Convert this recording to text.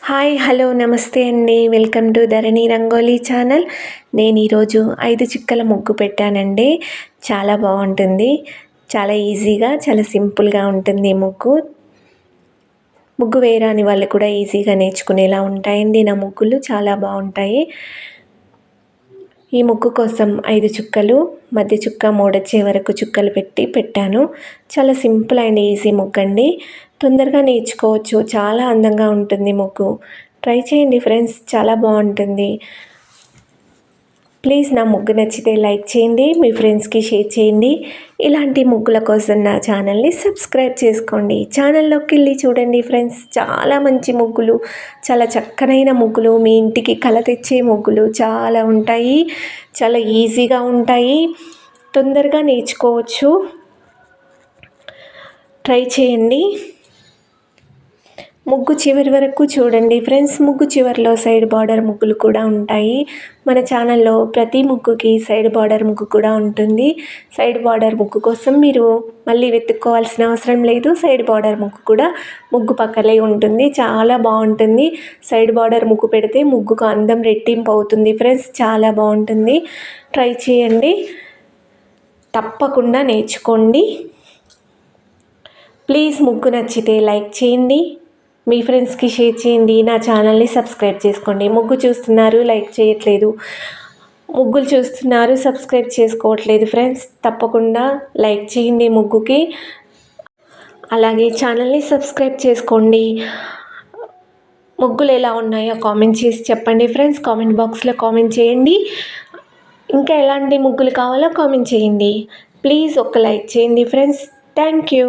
Hi hello నమస్తే అండి. Welcome to Dharani rangoli channel. నేను ఈరోజు 5 చుక్కల ముగ్గు పెట్టానండి. చాలా బాగుంటుంది, చాలా ఈజీగా, చాలా సింపుల్గా ఉంటుంది ఈ ముగ్గు. ముగ్గు వేయరాని వాళ్ళు కూడా ఈజీగా నేర్చుకునేలా ఉంటాయండి నా ముగ్గులు, చాలా బాగుంటాయి. ఈ ముగ్గు కోసం 5 చుక్కలు, మధ్య చుక్క మూడొచ్చే వరకు చుక్కలు పెట్టాను. చాలా సింపుల్ అండ్ ఈజీ ముగ్గు అండి. తొందరగా నేర్చుకోవచ్చు, చాలా అందంగా ఉంటుంది ముగ్గు. ట్రై చేయండి ఫ్రెండ్స్, చాలా బాగుంటుంది. ప్లీజ్ నా ముగ్గు నచ్చితే లైక్ చేయండి, మీ ఫ్రెండ్స్కి షేర్ చేయండి. ఇలాంటి ముగ్గుల కోసం నా ఛానల్ని సబ్స్క్రైబ్ చేసుకోండి. ఛానల్లోకి వెళ్ళి చూడండి ఫ్రెండ్స్, చాలా మంచి ముగ్గులు, చాలా చక్కనైన ముగ్గులు, మీ ఇంటికి కళ తెచ్చే ముగ్గులు చాలా ఉంటాయి. చాలా ఈజీగా ఉంటాయి, తొందరగా నేర్చుకోవచ్చు. ట్రై చేయండి. ముగ్గు చివరి వరకు చూడండి ఫ్రెండ్స్. ముగ్గు చివరిలో సైడ్ బార్డర్ ముగ్గులు కూడా ఉంటాయి. మన ఛానల్లో ప్రతి ముగ్గుకి సైడ్ బార్డర్ ముగ్గు కూడా ఉంటుంది. సైడ్ బార్డర్ ముగ్గు కోసం మీరు మళ్ళీ వెతుక్కోవాల్సిన అవసరం లేదు. సైడ్ బార్డర్ ముగ్గు కూడా ముగ్గు పక్కలే ఉంటుంది, చాలా బాగుంటుంది. సైడ్ బార్డర్ ముగ్గు పెడితే ముగ్గుకు అందం రెట్టింపు అవుతుంది ఫ్రెండ్స్, చాలా బాగుంటుంది. ట్రై చేయండి, తప్పకుండా నేర్చుకోండి. ప్లీజ్ ముగ్గు నచ్చితే లైక్ చేయండి, మీ ఫ్రెండ్స్కి షేర్ చేయండి, నా ఛానల్ని సబ్స్క్రైబ్ చేసుకోండి. ముగ్గు చూస్తున్నారు, లైక్ చేయట్లేదు. ముగ్గులు చూస్తున్నారు, సబ్స్క్రైబ్ చేసుకోవట్లేదు ఫ్రెండ్స్. తప్పకుండా లైక్ చేయండి ముగ్గుకి, అలాగే ఛానల్ని సబ్స్క్రైబ్ చేసుకోండి. ముగ్గులు ఎలా ఉన్నాయో కామెంట్ చేసి చెప్పండి ఫ్రెండ్స్. కామెంట్ బాక్స్లో కామెంట్ చేయండి. ఇంకా ఎలాంటి ముగ్గులు కావాలో కామెంట్ చేయండి. ప్లీజ్ ఒక లైక్ చేయండి ఫ్రెండ్స్. Thank you.